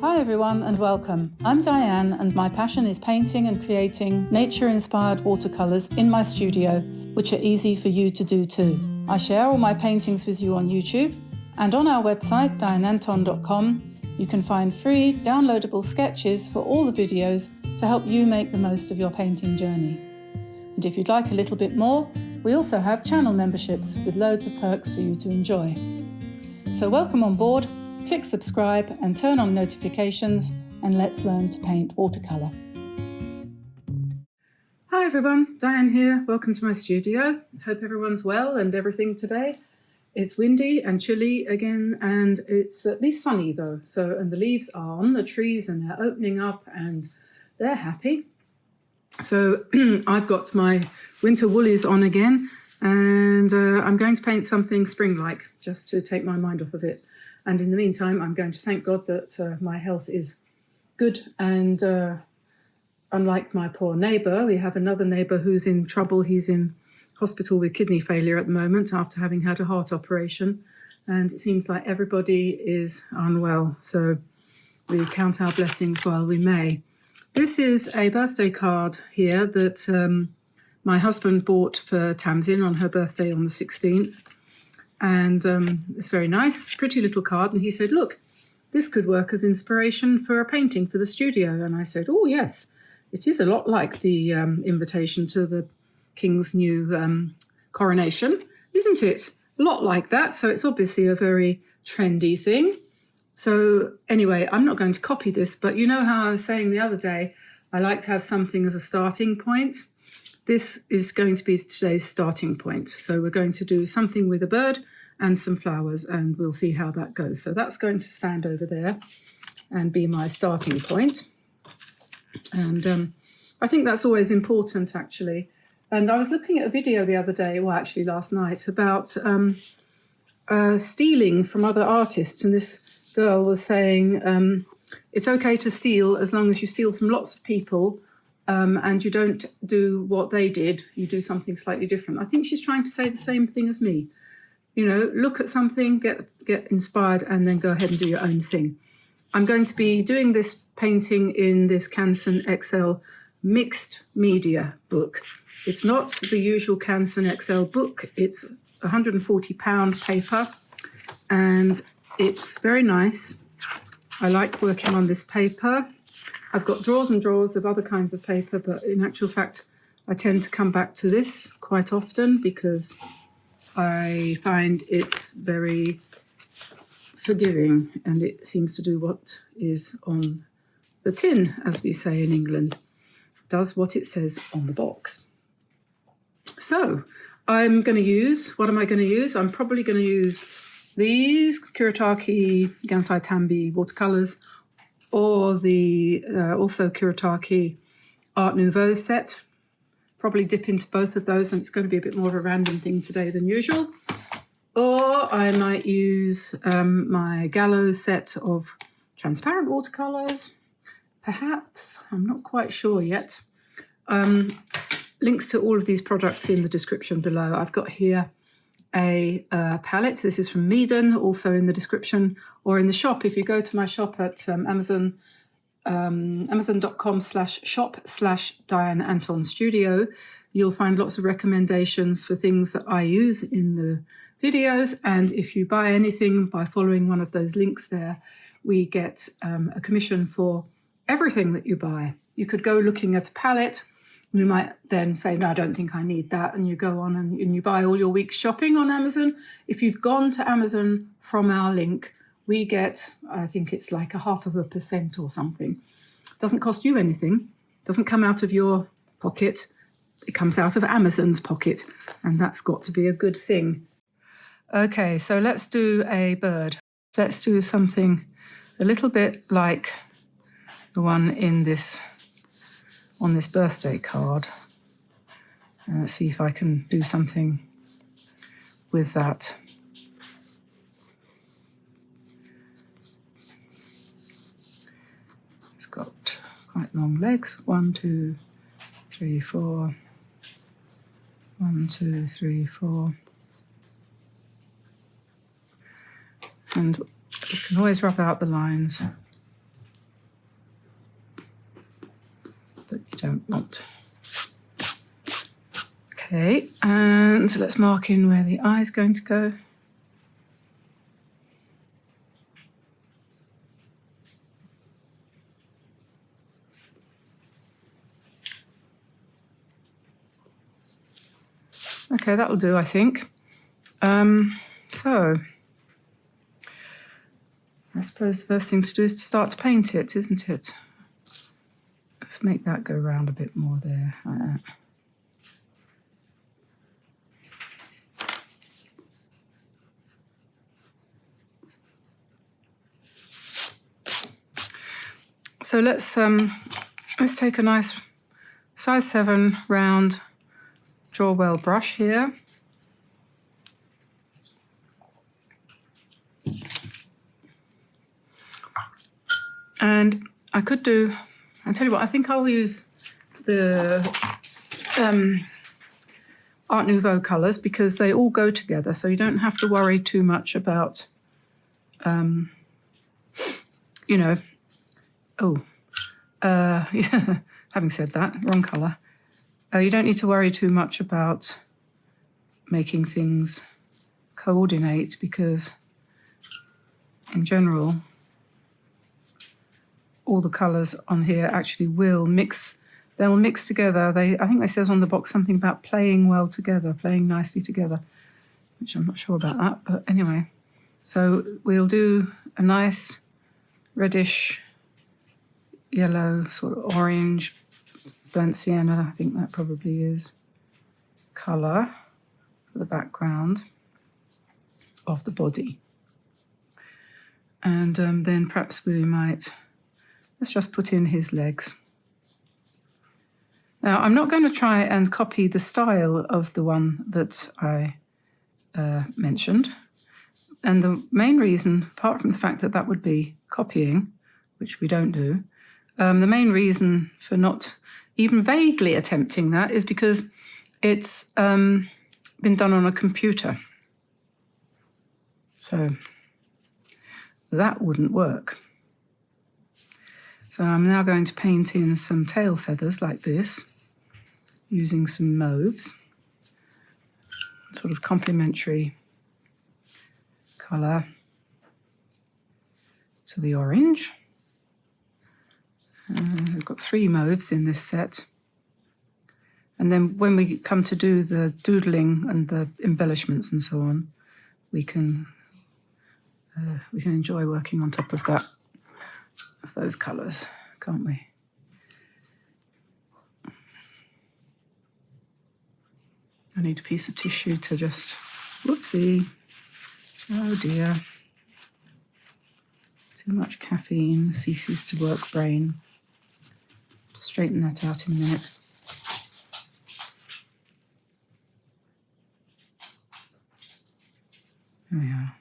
Hi everyone and welcome. I'm Diane and my passion is painting and creating nature-inspired watercolors in my studio, which are easy for you to do too. I share all my paintings with you on YouTube, and on our website dianeantone.com you can find free downloadable sketches for all the videos to help you make the most of your painting journey. And if you'd like a little bit more, we also have channel memberships with loads of perks for you to enjoy. So welcome on board. Click subscribe and turn on notifications, and let's learn to paint watercolour. Hi everyone, Diane here. Welcome to my studio. Hope everyone's well and everything today. It's windy and chilly again, and it's at least sunny though. And the leaves are on the trees and they're opening up and they're happy. So I've got my winter woolies on again, and I'm going to paint something spring-like just to take my mind off of it. And in the meantime, I'm going to thank God that my health is good. And unlike my poor neighbour, we have another neighbour who's in trouble. He's in hospital with kidney failure at the moment after having had a heart operation. And it seems like everybody is unwell. So we count our blessings while we may. This is a birthday card here that my husband bought for Tamsin on her birthday on the 16th. And it's very nice, pretty little card. And he said, look, this could work as inspiration for a painting for the studio. And I said, oh, yes, it is a lot like the invitation to the King's new coronation, isn't it? A lot like that. So it's obviously a very trendy thing. So anyway, I'm not going to copy this, but you know how I was saying the other day, I like to have something as a starting point. This is going to be today's starting point. So we're going to do something with a bird and some flowers, and we'll see how that goes. So that's going to stand over there and be my starting point. And I think that's always important, actually. And I was looking at a video the other day, well, actually last night, about stealing from other artists. And this girl was saying it's okay to steal as long as you steal from lots of people. And you don't do what they did, you do something slightly different. I think she's trying to say the same thing as me. You know, look at something, get inspired, and then go ahead and do your own thing. I'm going to be doing this painting in this Canson XL mixed media book. It's not the usual Canson XL book. It's £140 paper, and it's very nice. I like working on this paper. I've got drawers and drawers of other kinds of paper, but in actual fact, I tend to come back to this quite often because I find it's very forgiving, and it seems to do what is on the tin, as we say in England. It does what it says on the box. So I'm going to use, what am I going to use? I'm probably going to use these Kuretake Gansai Tambi watercolors, or the also Kuretake Art Nouveau set. Probably dip into both of those, and it's going to be a bit more of a random thing today than usual. Or I might use my Gallo set of transparent watercolors, perhaps. I'm not quite sure yet. Links to all of these products in the description below. I've got here a palette. This is from Meaden, also in the description, or in the shop. If you go to my shop at Amazon, amazon.com/shop/Diane Antone Studio, you'll find lots of recommendations for things that I use in the videos. And if you buy anything by following one of those links there, we get a commission for everything that you buy. You could go looking at a palette. You might then say, no, I don't think I need that. And you go on and you buy all your week's shopping on Amazon. If you've gone to Amazon from our link, we get, I think it's like 0.5% or something. It doesn't cost you anything. It doesn't come out of your pocket. It comes out of Amazon's pocket. And that's got to be a good thing. Okay, so let's do a bird. Let's do something a little bit like the one in this on this birthday card. And let's see if I can do something with that. It's got quite long legs. 1, 2, 3, 4. 1, 2, 3, 4. And you can always rub out the lines. that you don't want. Okay, and let's mark in where the eye's going to go. Okay, that'll do, I think. So I suppose the first thing to do is to start to paint it, isn't it? Let's make that go around a bit more there, like that. So let's take a nice size 7 round Draw Well brush here. And I could do, I'll tell you what, I think I'll use the Art Nouveau colours because they all go together, so you don't have to worry too much about, you know, yeah, having said that, wrong colour. You don't need to worry too much about making things coordinate because in general, all the colours on here actually will mix. They'll mix together. I think it says on the box something about playing well together, playing nicely together, which I'm not sure about that, but anyway. So we'll do a nice reddish yellow, sort of orange, burnt sienna, I think that probably is, colour for the background of the body. And then perhaps we might, let's just put in his legs. Now, I'm not going to try and copy the style of the one that I mentioned. And the main reason, apart from the fact that that would be copying, which we don't do, the main reason for not even vaguely attempting that is because it's been done on a computer. So that wouldn't work. So I'm now going to paint in some tail feathers like this, using some mauves, sort of complementary colour to the orange. I've got 3 mauves in this set. And then when we come to do the doodling and the embellishments and so on, we can enjoy working on top of that, of those colours, can't we? I need a piece of tissue to just, whoopsie, oh dear. Too much caffeine, ceases to work brain. To straighten that out in a minute. There we are.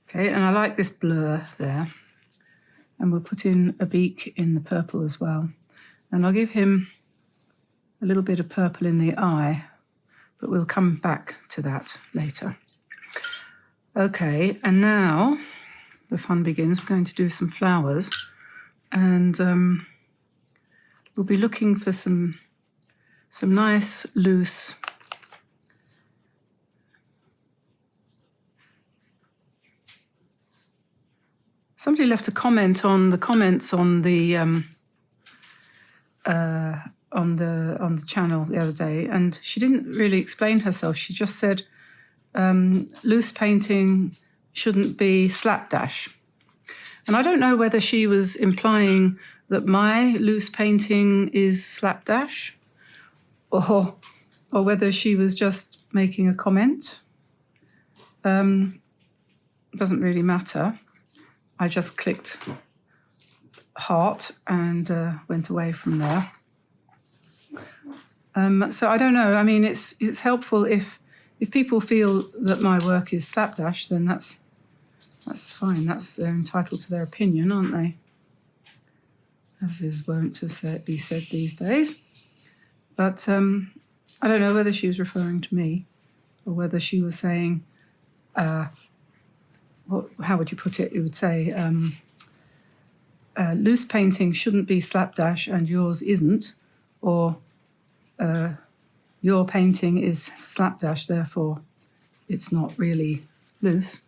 Okay, and I like this blur there. And we'll put in a beak in the purple as well. And I'll give him a little bit of purple in the eye, but we'll come back to that later. Okay, and now the fun begins. We're going to do some flowers, and we'll be looking for some nice, loose, somebody left a comment on the comments on the channel the other day, and she didn't really explain herself. She just said loose painting shouldn't be slapdash. And I don't know whether she was implying that my loose painting is slapdash or whether she was just making a comment. Doesn't really matter. I just clicked heart and went away from there. So I don't know. I mean, it's helpful if people feel that my work is slapdash, then that's fine. They're entitled to their opinion, aren't they? As is wont to be said these days. But I don't know whether she was referring to me or whether she was saying, how would you put it? You would say, loose painting shouldn't be slapdash and yours isn't, or your painting is slapdash, therefore it's not really loose.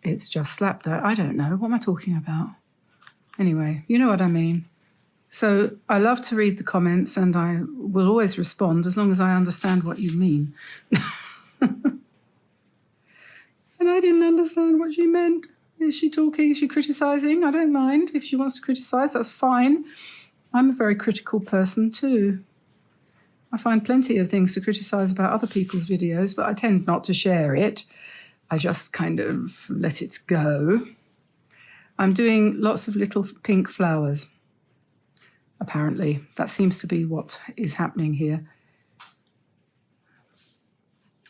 It's just slapdash. I don't know. What am I talking about? Anyway, you know what I mean. So I love to read the comments, and I will always respond as long as I understand what you mean. And I didn't understand what she meant. Is she talking? Is she criticising? I don't mind. If she wants to criticise, that's fine. I'm a very critical person too. I find plenty of things to criticise about other people's videos, but I tend not to share it. I just kind of let it go. I'm doing lots of little pink flowers, apparently. That seems to be what is happening here.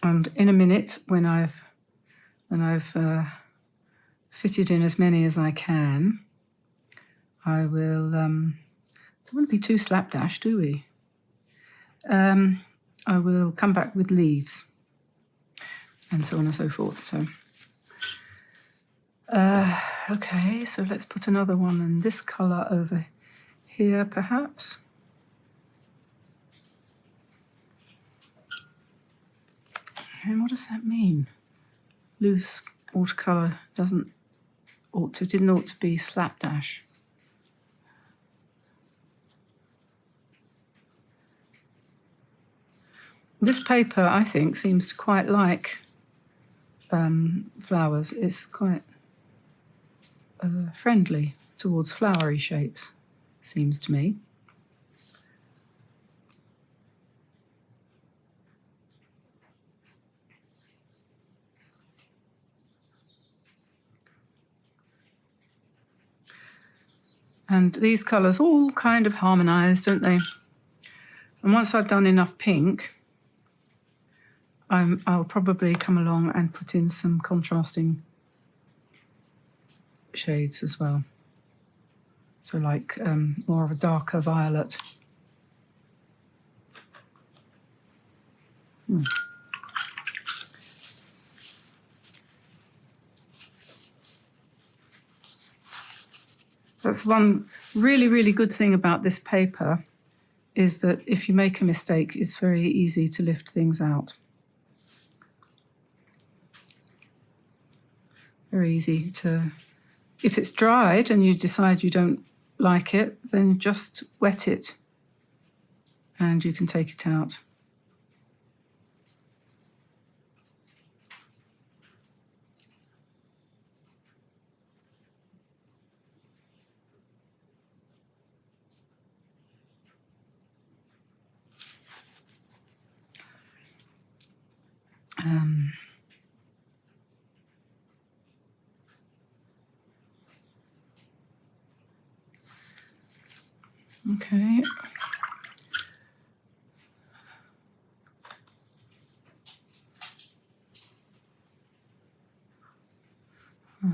And in a minute, when I've fitted in as many as I can, I will, don't want to be too slapdash, do we? I will come back with leaves and so on and so forth. So, okay, so let's put another one in this colour over here, perhaps. And what does that mean? Loose watercolour didn't ought to be slapdash. This paper, I think, seems to quite like flowers. It's quite friendly towards flowery shapes, seems to me. And these colours all kind of harmonise, don't they? And once I've done enough pink, I'll probably come along and put in some contrasting shades as well. So like more of a darker violet. That's one really, really good thing about this paper, is that if you make a mistake, it's very easy to lift things out. Very easy to, if it's dried and you decide you don't like it, then just wet it and you can take it out. Okay.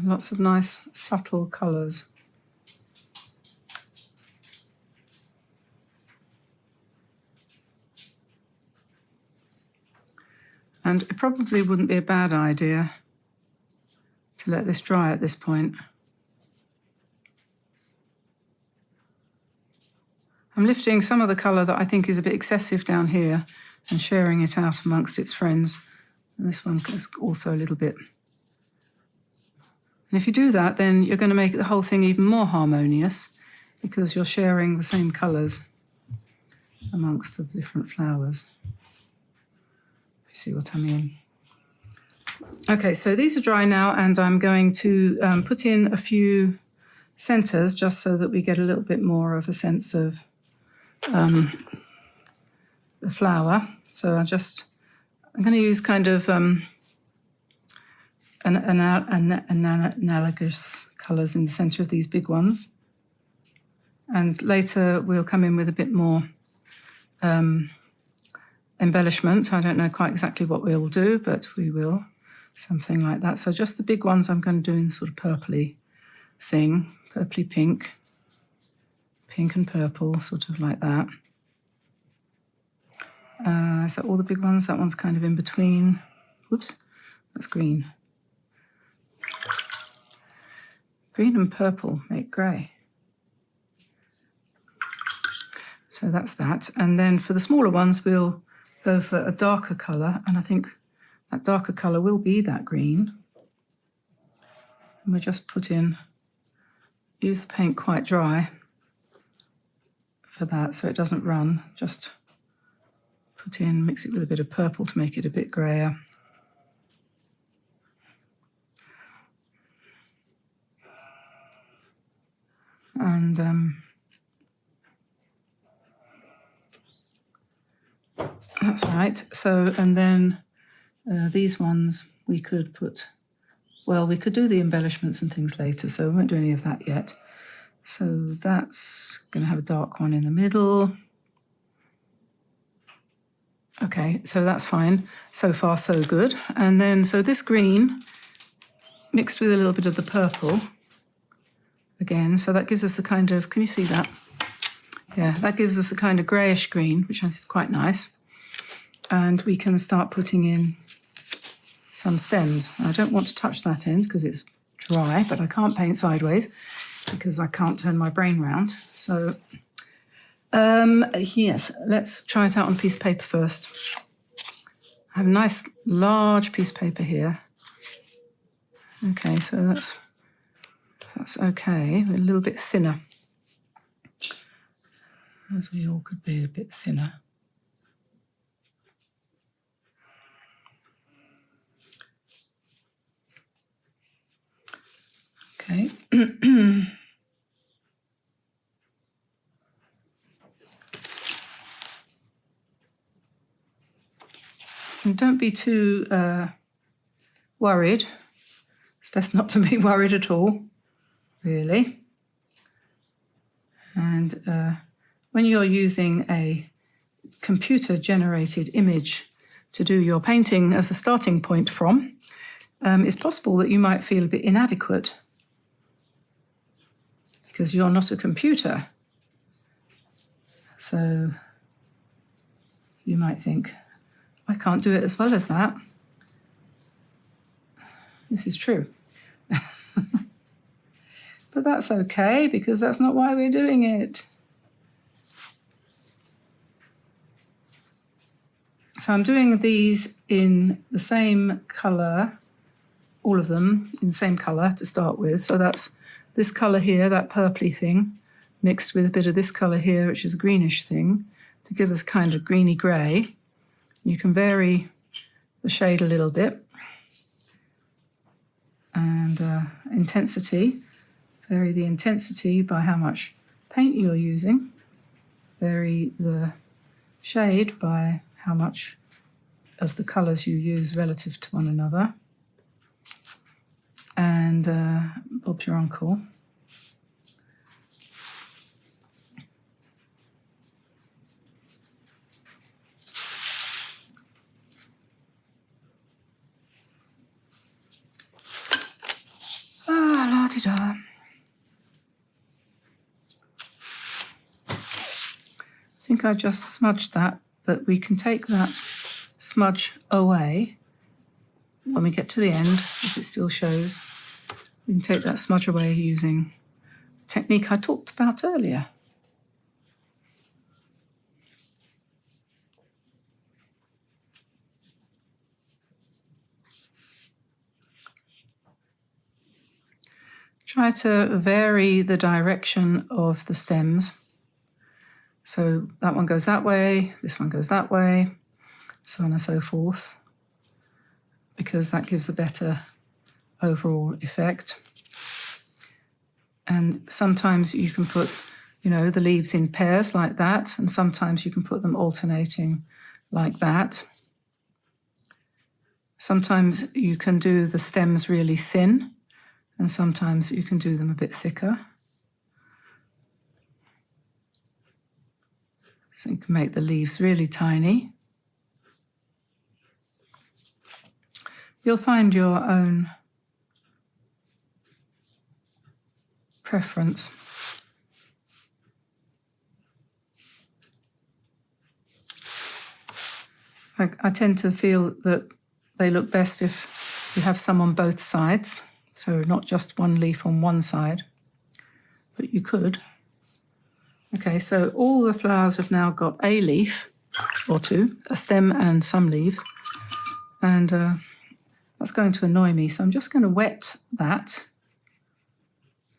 Lots of nice subtle colours. And it probably wouldn't be a bad idea to let this dry at this point. I'm lifting some of the colour that I think is a bit excessive down here and sharing it out amongst its friends. And this one is also a little bit. And if you do that, then you're going to make the whole thing even more harmonious, because you're sharing the same colours amongst the different flowers. If you see what I mean. Okay, so these are dry now, and I'm going to put in a few centres just so that we get a little bit more of a sense of the flower. So I'm going to use kind of analogous colours in the centre of these big ones. And later we'll come in with a bit more embellishment. I don't know quite exactly what we'll do, but we will. Something like that. So just the big ones I'm going to do in sort of purpley thing, purpley pink. Pink and purple, sort of like that. Is that all the big ones? That one's kind of in between. Whoops, that's green. Green and purple make grey. So that's that. And then for the smaller ones, we'll go for a darker colour, and I think that darker colour will be that green. And we'll just put in, use the paint quite dry for that so it doesn't run. Just put in, mix it with a bit of purple to make it a bit grayer. And that's right. So, and then these ones we could put, well, we could do the embellishments and things later, so we won't do any of that yet. So that's going to have a dark one in the middle. Okay, so that's fine. So far, so good. And then, so this green mixed with a little bit of the purple again, so that gives us a kind of, can you see that? Yeah, that gives us a kind of greyish green, which I think is quite nice. And we can start putting in some stems. I don't want to touch that end because it's dry, but I can't paint sideways because I can't turn my brain round. So, yes, let's try it out on a piece of paper first. I have a nice large piece of paper here. Okay, so that's okay. We're a little bit thinner, as we all could be a bit thinner. Okay. And don't be too worried. It's best not to be worried at all, really. And when you're using a computer-generated image to do your painting as a starting point from, it's possible that you might feel a bit inadequate because you're not a computer. So you might think, I can't do it as well as that. This is true. But that's okay, because that's not why we're doing it. So I'm doing these in the same colour, all of them in the same colour to start with. So that's this colour here, that purpley thing, mixed with a bit of this colour here, which is a greenish thing, to give us kind of greeny grey. You can vary the shade a little bit. And intensity, vary the intensity by how much paint you're using. Vary the shade by how much of the colours you use relative to one another. And Bob's your uncle. Ah, la-di-da. I think I just smudged that, but we can take that smudge away when we get to the end, if it still shows. We can take that smudge away using the technique I talked about earlier. Try to vary the direction of the stems. So that one goes that way, this one goes that way, so on and so forth, because that gives a better overall effect. And sometimes you can put, you know, the leaves in pairs like that, and sometimes you can put them alternating like that. Sometimes you can do the stems really thin, and sometimes you can do them a bit thicker. So you can make the leaves really tiny. You'll find your own preference. I tend to feel that they look best if you have some on both sides, so not just one leaf on one side, but you could. Okay, so all the flowers have now got a leaf or two, a stem and some leaves. And that's going to annoy me. So I'm just going to wet that.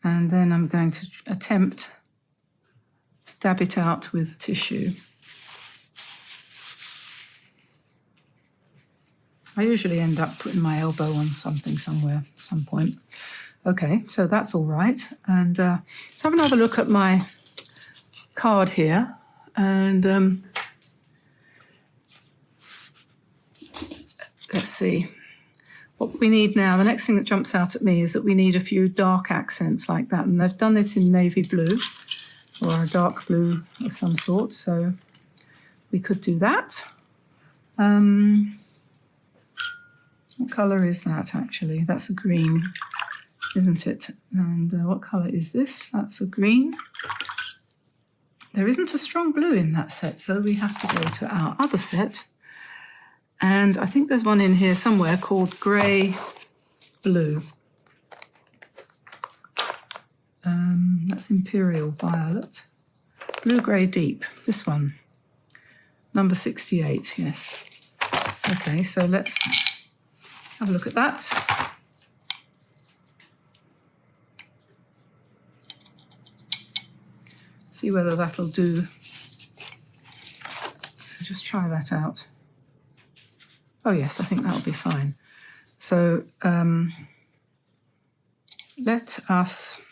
And then I'm going to attempt to dab it out with tissue. I usually end up putting my elbow on something somewhere at some point. Okay, so that's all right. And let's have another look at my card here. And let's see. What we need now, the next thing that jumps out at me is that we need a few dark accents like that. And they've done it in navy blue or a dark blue of some sort. So we could do that. What colour is that, actually? That's a green, isn't it? And what colour is this? That's a green. There isn't a strong blue in that set, so we have to go to our other set. And I think there's one in here somewhere called grey blue. That's Imperial Violet. Blue Grey Deep, this one. Number 68, yes. Okay, so let's have a look at that. See whether that'll do. Just try that out. Oh yes, I think that'll be fine. So let us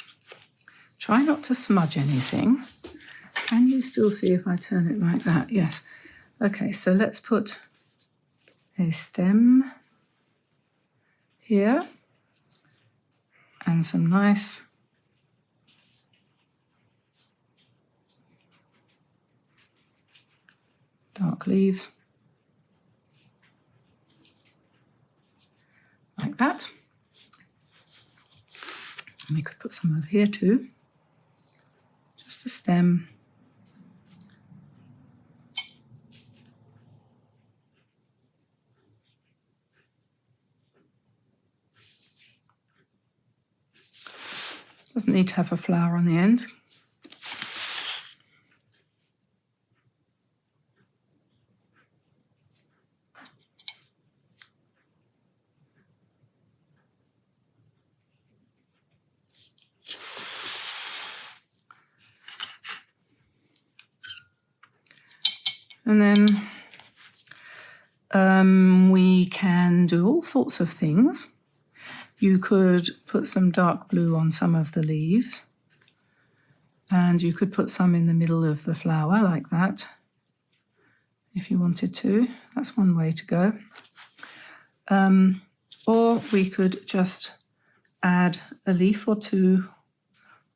try not to smudge anything. Can you still see if I turn it like that? Yes. Okay, so let's put a stem here and some nice dark leaves like that. And we could put some over here too. Just a stem. Doesn't need to have a flower on the end. And then we can do all sorts of things. You could put some dark blue on some of the leaves, and you could put some in the middle of the flower like that, if you wanted to. That's one way to go. Or we could just add a leaf or two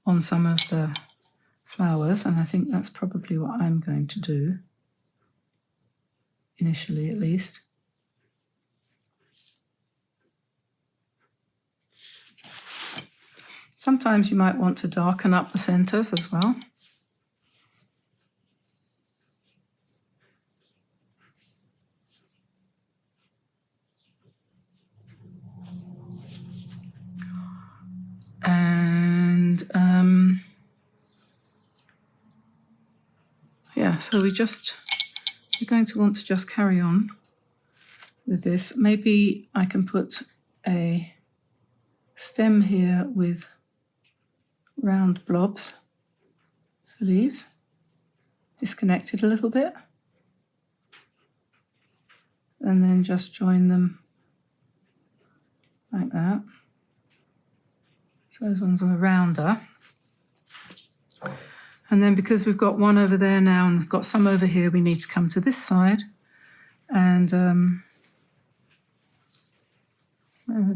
on some of the flowers, and I think that's probably what I'm going to do. Initially, at least. Sometimes you might want to darken up the centers as well. And yeah, so we're going to want to just carry on with this. Maybe I can put a stem here with round blobs for leaves, disconnected a little bit, and then just join them like that. So those ones are rounder. And then because we've got one over there now and got some over here, we need to come to this side and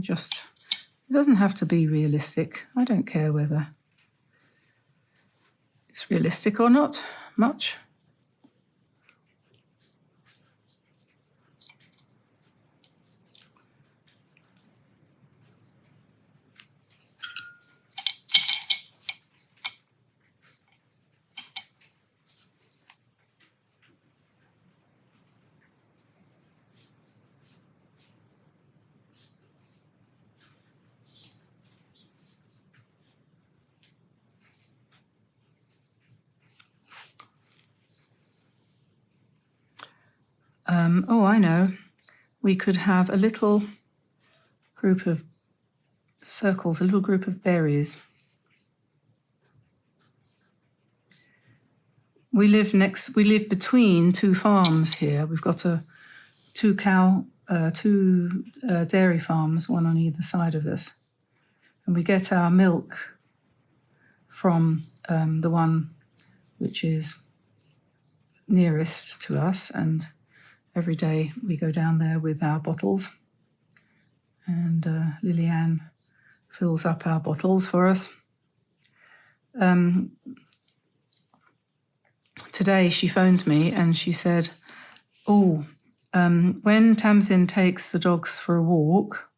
just, it doesn't have to be realistic. I don't care whether it's realistic or not much. oh, I know. We could have a little group of circles, a little group of berries. We live between two farms here. We've got two dairy farms, one on either side of us. And we get our milk from the one which is nearest to us, and every day we go down there with our bottles, and Lillian fills up our bottles for us. Today she phoned me and she said, when Tamsin takes the dogs for a walk,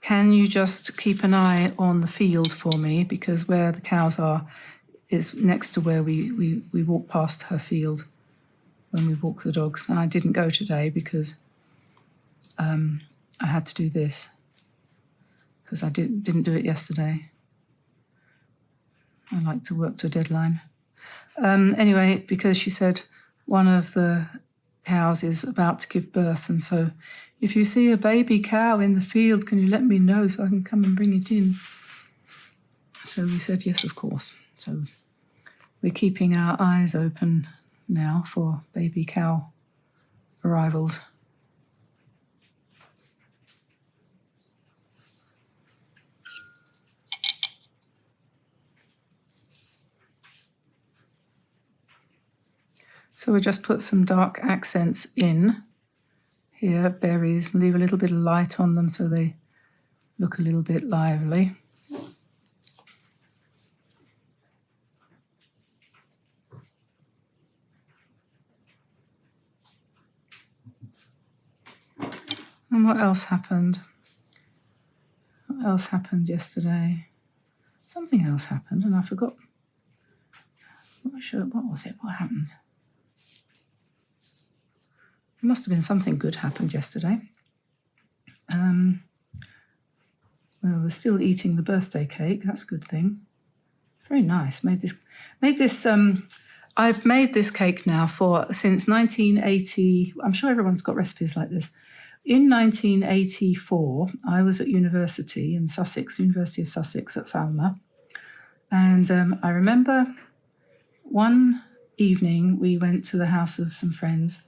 can you just keep an eye on the field for me, because where the cows are is next to where we walk past her field when we walk the dogs. And I didn't go today because I had to do this, because I didn't do it yesterday. I like to work to a deadline. Anyway, because she said one of the cows is about to give birth, and so if you see a baby cow in the field, can you let me know so I can come and bring it in? So we said yes, of course. So we're keeping our eyes open now for baby cow arrivals. So we'll just put some dark accents in here, berries, and leave a little bit of light on them so they look a little bit lively. And what else happened? What else happened yesterday? Something else happened and I forgot. I'm not sure. What was it? What happened? It must have been something good happened yesterday. Well, we're still eating the birthday cake. That's a good thing. Very nice. I've made this cake now since 1980. I'm sure everyone's got recipes like this. In 1984, I was at university in Sussex, University of Sussex at Falmouth. And I remember one evening we went to the house of some friends,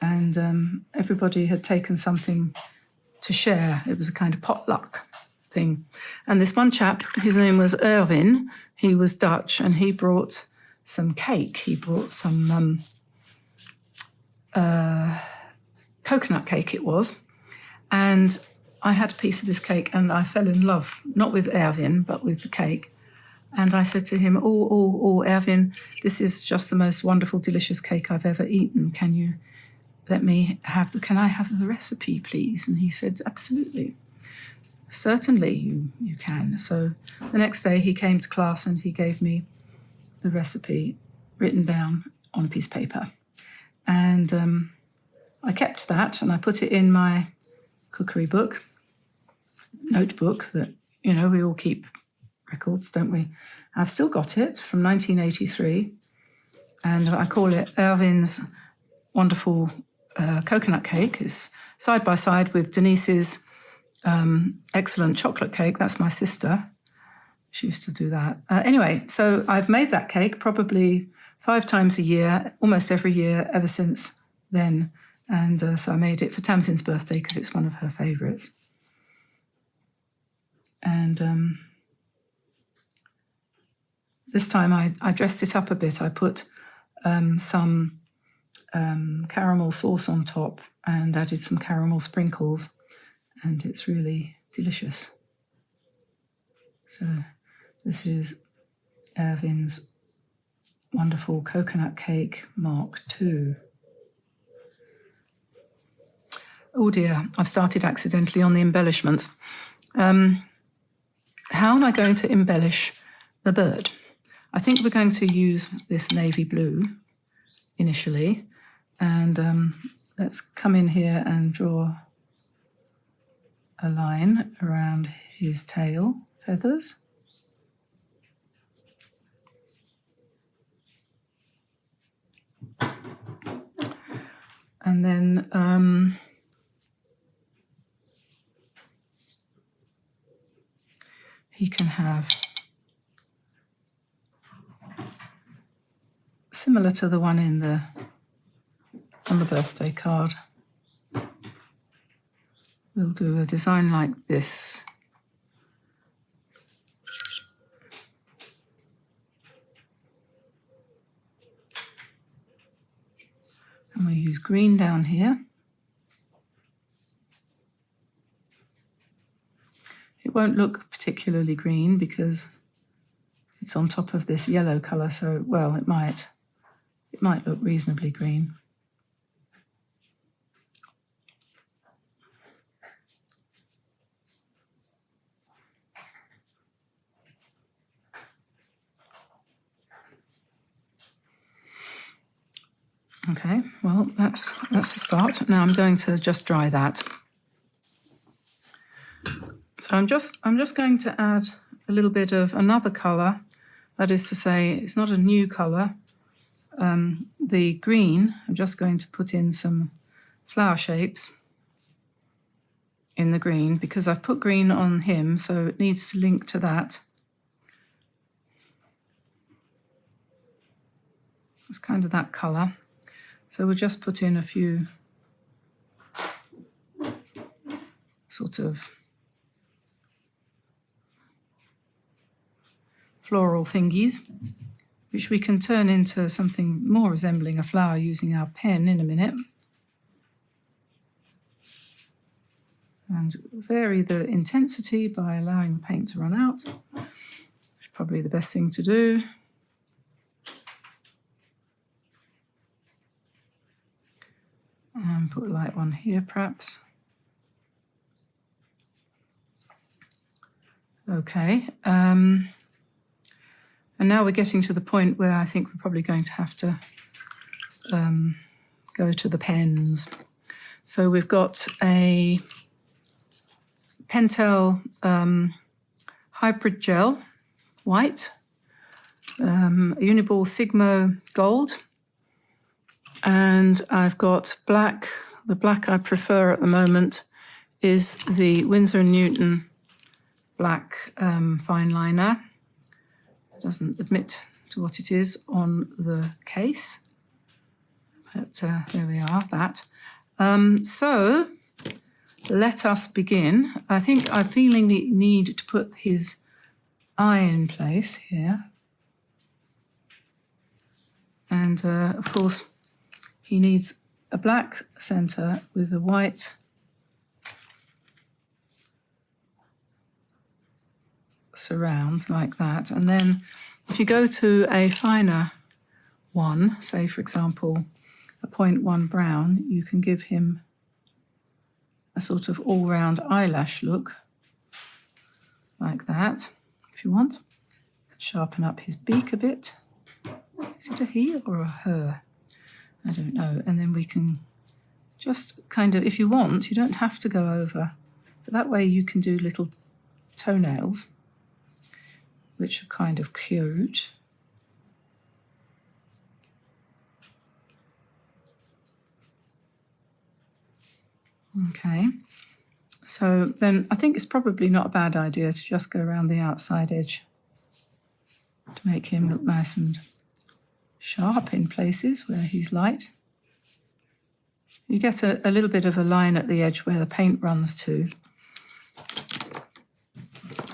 and everybody had taken something to share. It was a kind of potluck thing. And this one chap, his name was Erwin, he was Dutch, and he brought some cake. He brought some coconut cake it was. And I had a piece of this cake and I fell in love, not with Erwin, but with the cake. And I said to him, oh, Erwin, this is just the most wonderful, delicious cake I've ever eaten. Can you let me can I have the recipe, please? And he said, absolutely. Certainly you can. So the next day he came to class and he gave me the recipe written down on a piece of paper. And I kept that and I put it in my cookery notebook that, we all keep records, don't we? I've still got it from 1983, and I call it Erwin's Wonderful Coconut Cake. It's side by side with Denise's excellent chocolate cake. That's my sister. She used to do that. Anyway, so I've made that cake probably 5 times a year, almost every year ever since then. And so I made it for Tamsin's birthday because it's one of her favourites. And this time I dressed it up a bit. I put some caramel sauce on top and added some caramel sprinkles, and it's really delicious. So this is Erwin's Wonderful Coconut Cake Mark II. Oh dear, I've started accidentally on the embellishments. How am I going to embellish the bird? I think we're going to use this navy blue initially. And let's come in here and draw a line around his tail feathers. And then he can have, similar to the one on the birthday card, we'll do a design like this. And we'll use green down here. It won't look particularly green because it's on top of this yellow colour, so, well, it might look reasonably green. Okay, well, that's a start. Now I'm going to just dry that. So I'm just going to add a little bit of another colour. That is to say, it's not a new colour. The green, I'm just going to put in some flower shapes in the green because I've put green on him, so it needs to link to that. It's kind of that colour. So we'll just put in a few sort of floral thingies, which we can turn into something more resembling a flower using our pen in a minute. And vary the intensity by allowing the paint to run out, which is probably the best thing to do. And put a light one here, perhaps. Okay. And now we're getting to the point where I think we're probably going to have to go to the pens. So we've got a Pentel Hybrid Gel, white, Uniball Sigmo Gold, and I've got black. The black I prefer at the moment is the Winsor & Newton black fine liner. It doesn't admit to what it is on the case, but there we are, that. So let us begin. I think I'm feeling the need to put his eye in place here. And of course, he needs a black centre with a white surround like that. And then if you go to a finer one, say for example a 0.1 brown, you can give him a sort of all-round eyelash look like that if you want. Sharpen up his beak a bit. Is it a he or a her? I don't know. And then we can just kind of, if you want, you don't have to go over, but that way you can do little toenails, which are kind of cute. Okay. So then I think it's probably not a bad idea to just go around the outside edge to make him look nice and sharp in places where he's light. You get a little bit of a line at the edge where the paint runs to,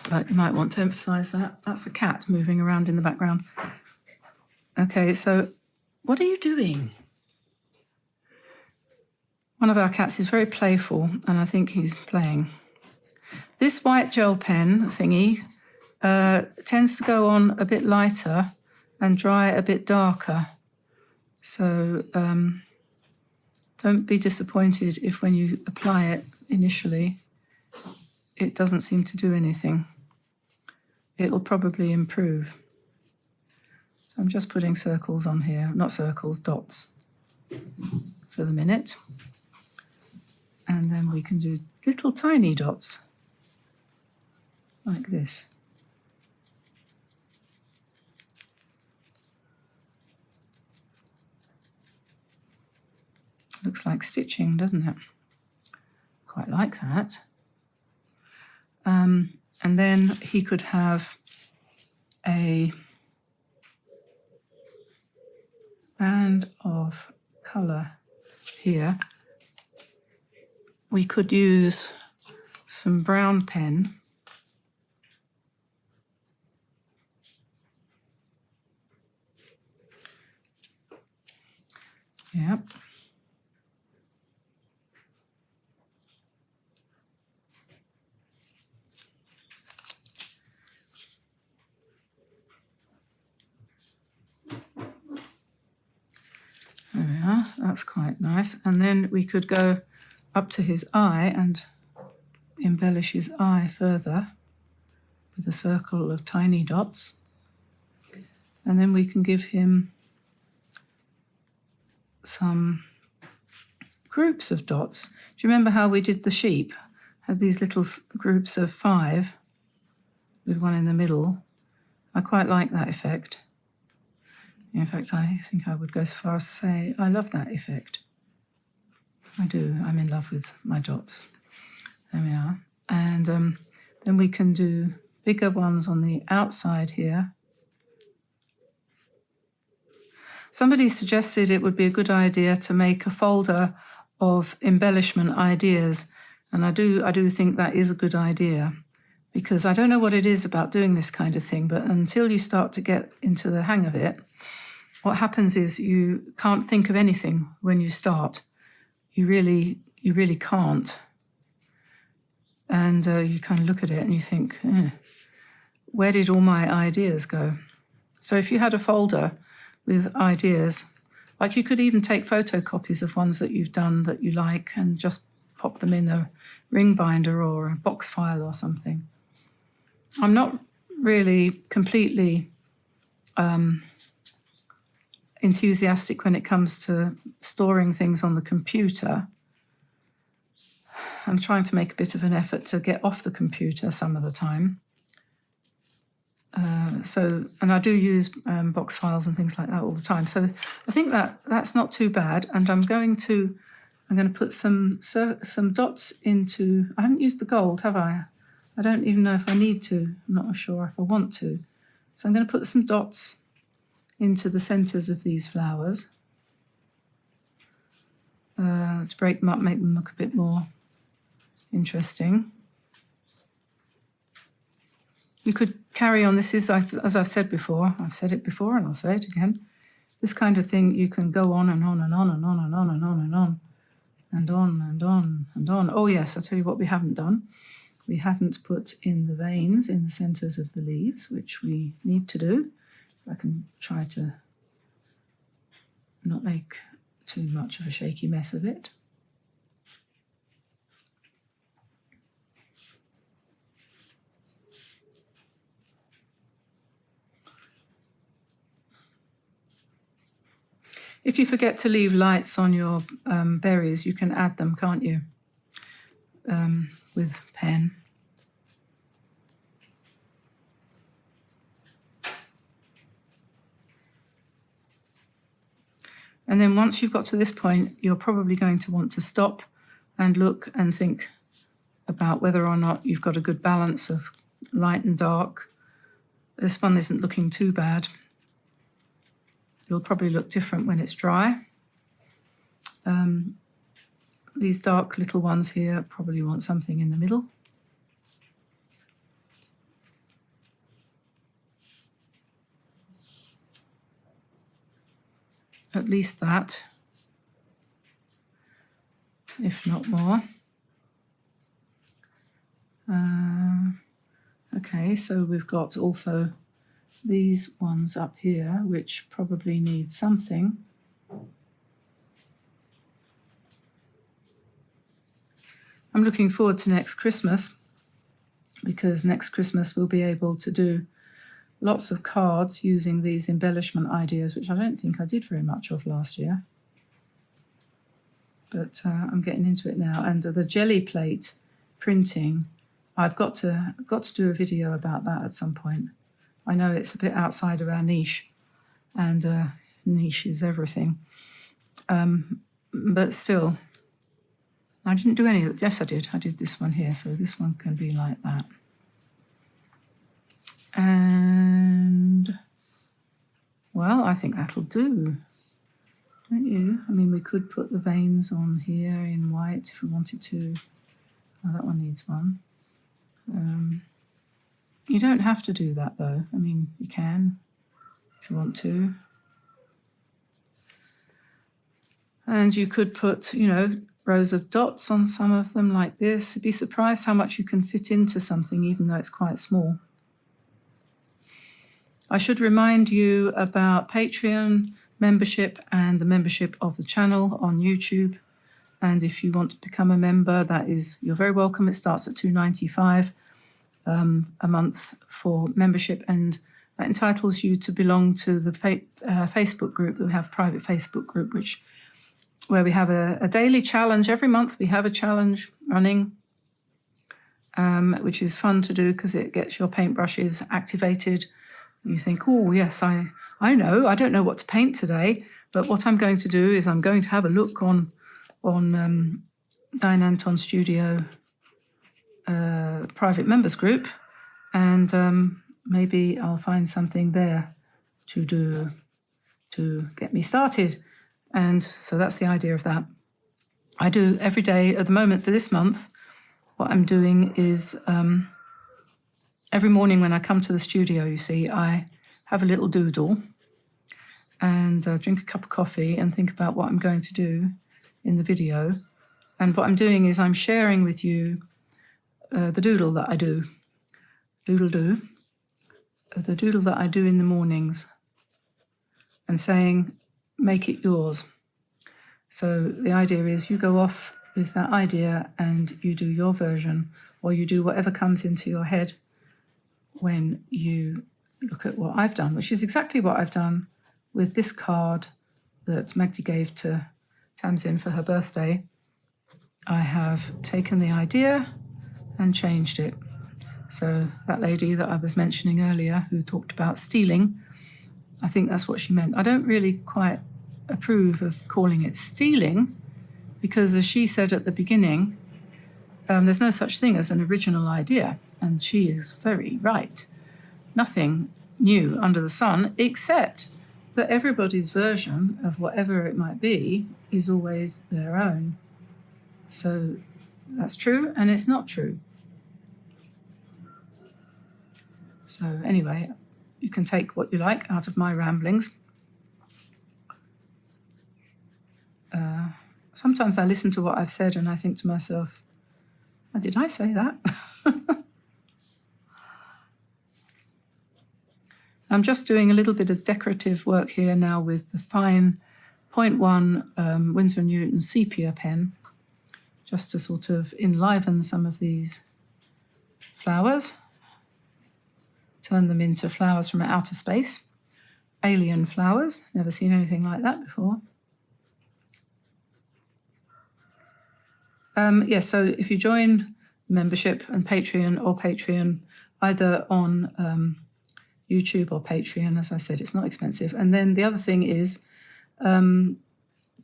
but you might want to emphasize that. That's a cat moving around in the background. Okay, so what are you doing? One of our cats is very playful, and I think he's playing. This white gel pen thingy tends to go on a bit lighter and dry a bit darker. So don't be disappointed if when you apply it initially, it doesn't seem to do anything. It'll probably improve. So I'm just putting circles on here, not circles, dots for the minute. And then we can do little tiny dots like this. Looks looks like stitching, doesn't it? Quite like that. And then he could have a band of colour here. We could use some brown pen. Yep. There we are, that's quite nice. And then we could go up to his eye and embellish his eye further with a circle of tiny dots. And then we can give him some groups of dots. Do you remember how we did the sheep? Had these little groups of 5 with one in the middle. I quite like that effect. In fact, I think I would go so far as to say I love that effect. I do. I'm in love with my dots. There we are. And then we can do bigger ones on the outside here. Somebody suggested it would be a good idea to make a folder of embellishment ideas. And I do think that is a good idea, because I don't know what it is about doing this kind of thing, but until you start to get into the hang of it, what happens is you can't think of anything when you start. You really can't. And you kind of look at it and you think, where did all my ideas go? So if you had a folder with ideas, like you could even take photocopies of ones that you've done that you like and just pop them in a ring binder or a box file or something. I'm not really completely enthusiastic when it comes to storing things on the computer. I'm trying to make a bit of an effort to get off the computer some of the time. And I do use box files and things like that all the time. So I think that's not too bad. And I'm going to put some dots into. I haven't used the gold, have I? I don't even know if I need to. I'm not sure if I want to. So I'm going to put some dots into the centres of these flowers to break them up, make them look a bit more interesting. You could carry on. This is, as I've said before, I've said it before and I'll say it again. This kind of thing, you can go on and on and on and on and on and on and on and on and on and on. Oh yes, I'll tell you what we haven't done. We haven't put in the veins in the centres of the leaves, which we need to do. I can try to not make too much of a shaky mess of it. If you forget to leave lights on your berries, you can add them, can't you? With pen. And then once you've got to this point, you're probably going to want to stop and look and think about whether or not you've got a good balance of light and dark. This one isn't looking too bad. It'll probably look different when it's dry. These dark little ones here probably want something in the middle. At least that, if not more. Okay, so we've got also these ones up here, which probably need something. I'm looking forward to next Christmas, because next Christmas we'll be able to do lots of cards using these embellishment ideas, which I don't think I did very much of last year. But I'm getting into it now. And the jelly plate printing, I've got to do a video about that at some point. I know it's a bit outside of our niche, and niche is everything. but still, I didn't do any of it. Yes, I did. I did this one here, so this one can be like that. And, well, I think that'll do, don't you? I mean, we could put the veins on here in white if we wanted to. Oh, that one needs one. You don't have to do that, though. I mean, you can if you want to. And you could put, you know, rows of dots on some of them like this. You'd be surprised how much you can fit into something, even though it's quite small. I should remind you about Patreon membership and the membership of the channel on YouTube. And if you want to become a member, you're very welcome. It starts at $2.95 a month for membership, and that entitles you to belong to the Facebook group. We have a private Facebook group where we have a daily challenge. Every month we have a challenge running, which is fun to do because it gets your paintbrushes activated. You think, oh, yes, I know. I don't know what to paint today, but what I'm going to do is I'm going to have a look on Diane Antone Studio private members group, and maybe I'll find something there to do to get me started. And so that's the idea of that. I do every day at the moment for this month. What I'm doing is every morning when I come to the studio, you see, I have a little doodle and drink a cup of coffee and think about what I'm going to do in the video. And what I'm doing is I'm sharing with you the doodle that I do. The doodle that I do in the mornings, and saying, make it yours. So the idea is you go off with that idea and you do your version, or you do whatever comes into your head when you look at what I've done, which is exactly what I've done with this card that Magdi gave to Tamsin for her birthday. I have taken the idea and changed it. So that lady that I was mentioning earlier who talked about stealing, I think that's what she meant. I don't really quite approve of calling it stealing because, as she said at the beginning, there's no such thing as an original idea, and she is very right. Nothing new under the sun, except that everybody's version of whatever it might be is always their own. So that's true, and it's not true. So anyway, you can take what you like out of my ramblings. Sometimes I listen to what I've said and I think to myself, oh, did I say that? I'm just doing a little bit of decorative work here now with the fine 0.1 Winsor & Newton sepia pen, just to sort of enliven some of these flowers, turn them into flowers from outer space, alien flowers. Never seen anything like that before. Yes, so if you join membership and Patreon, either on YouTube or Patreon, as I said, it's not expensive. And then the other thing is to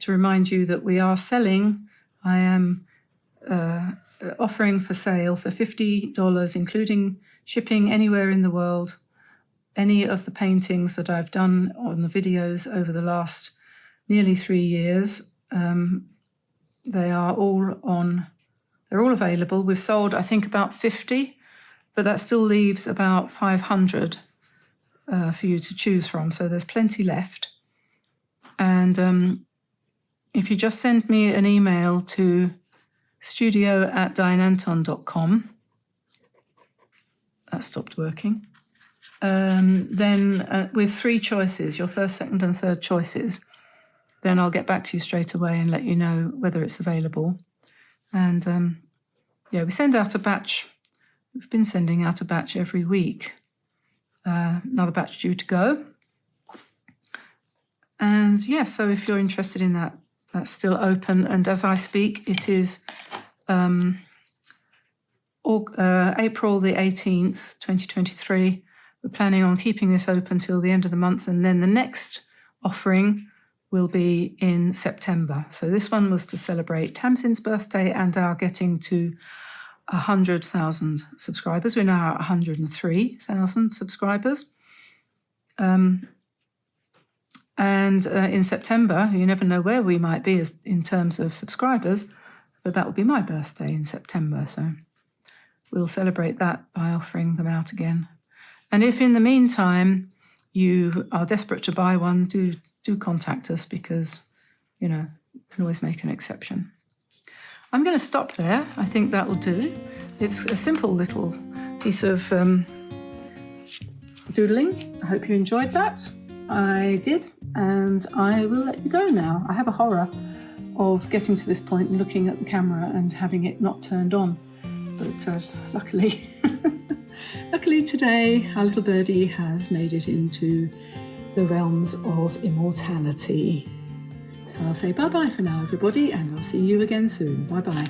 remind you that we are selling. I am offering for sale for $50, including shipping anywhere in the world, any of the paintings that I've done on the videos over the last nearly 3 years. They're all available. We've sold, I think, about 50, but that still leaves about 500 for you to choose from. So there's plenty left. And if you just send me an email to studio@dianeantone.com, that stopped working, then with 3 choices, your first, second and third choices, then I'll get back to you straight away and let you know whether it's available. And we send out a batch. We've been sending out a batch every week. Another batch due to go. And so if you're interested in that, that's still open. And as I speak, it is April the 18th, 2023. We're planning on keeping this open till the end of the month. And then the next offering will be in September. So this one was to celebrate Tamsin's birthday and our getting to 100,000 subscribers. We're now at 103,000 subscribers. And in September, you never know where we might be in terms of subscribers, but that will be my birthday in September. So we'll celebrate that by offering them out again. And if in the meantime you are desperate to buy one, do contact us, because, you know, you can always make an exception. I'm going to stop there. I think that will do. It's a simple little piece of doodling. I hope you enjoyed that. I did, and I will let you go now. I have a horror of getting to this point and looking at the camera and having it not turned on. But luckily, luckily today, our little birdie has made it into the realms of immortality. So I'll say bye-bye for now, everybody, and I'll see you again soon. Bye-bye.